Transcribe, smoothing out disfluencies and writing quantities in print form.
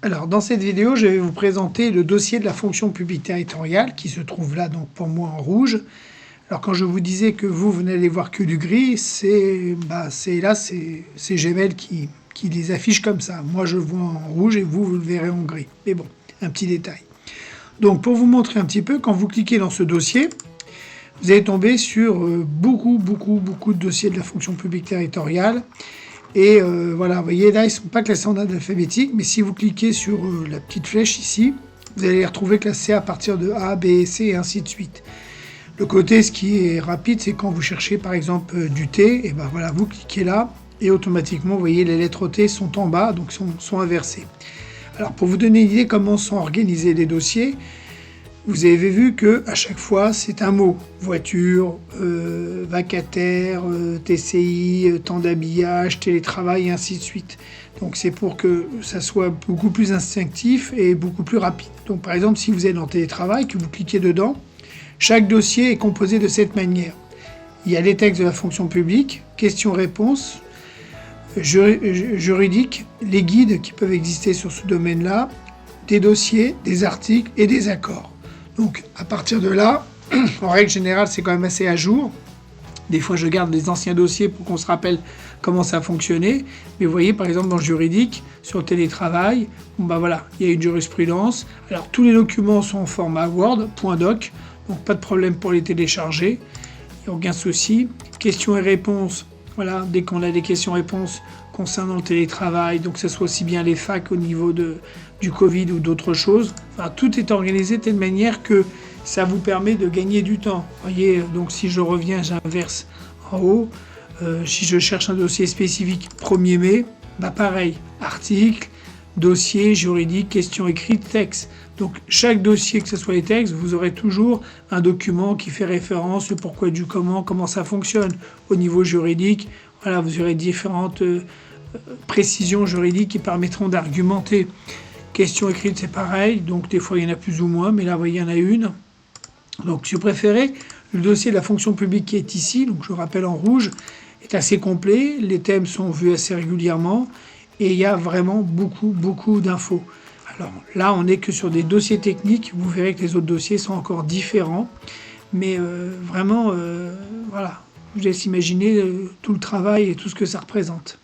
Alors, dans cette vidéo, je vais vous présenter le dossier de la fonction publique territoriale qui se trouve là, donc pour moi en rouge. Alors, quand je vous disais que vous n'allez voir que du gris, c'est Gmail qui les affiche comme ça. Moi, je vois en rouge et vous le verrez en gris. Mais bon, un petit détail. Donc, pour vous montrer un petit peu, quand vous cliquez dans ce dossier, vous allez tomber sur beaucoup de dossiers de la fonction publique territoriale. Et voilà, vous voyez là, ils ne sont pas classés en ordre alphabétique, mais si vous cliquez sur la petite flèche ici, vous allez les retrouver classés à partir de A, B, C et ainsi de suite. Le côté, ce qui est rapide, c'est quand vous cherchez par exemple du T, et ben voilà, vous cliquez là, et automatiquement, vous voyez, les lettres T sont en bas, donc sont inversées. Alors pour vous donner une idée comment sont organisés les dossiers, vous avez vu que à chaque fois c'est un mot, voiture, vacataire, TCI, temps d'habillage, télétravail et ainsi de suite. Donc c'est pour que ça soit beaucoup plus instinctif et beaucoup plus rapide. Donc par exemple si vous êtes en télétravail, que vous cliquez dedans, chaque dossier est composé de cette manière. Il y a les textes de la fonction publique, questions-réponses, juridiques, les guides qui peuvent exister sur ce domaine-là, des dossiers, des articles et des accords. Donc à partir de là, en règle générale, c'est quand même assez à jour. Des fois, je garde les anciens dossiers pour qu'on se rappelle comment ça fonctionnait. Mais vous voyez, par exemple, dans le juridique, sur le télétravail, voilà, il y a une jurisprudence. Alors, tous les documents sont en format Word, .doc, donc pas de problème pour les télécharger. Il n'y a aucun souci. Questions et réponses, voilà, dès qu'on a des questions-réponses concernant le télétravail, donc que ce soit aussi bien les facs au niveau du Covid ou d'autres choses. Enfin, tout est organisé de telle manière que ça vous permet de gagner du temps. Vous voyez, donc si je reviens, j'inverse en haut. Si je cherche un dossier spécifique 1er mai, pareil, article, dossier, juridique, question écrite, texte. Donc chaque dossier, que ce soit les textes, vous aurez toujours un document qui fait référence au pourquoi du comment ça fonctionne. Au niveau juridique, voilà, vous aurez différentes précisions juridiques qui permettront d'argumenter. Question écrite, c'est pareil, donc des fois il y en a plus ou moins, mais là, vous voyez, il y en a une. Donc si vous préférez, le dossier de la fonction publique qui est ici, donc je rappelle en rouge, est assez complet, les thèmes sont vus assez régulièrement, et il y a vraiment beaucoup d'infos. Alors là, on n'est que sur des dossiers techniques, vous verrez que les autres dossiers sont encore différents, mais vraiment, voilà, je vous laisse imaginer tout le travail et tout ce que ça représente.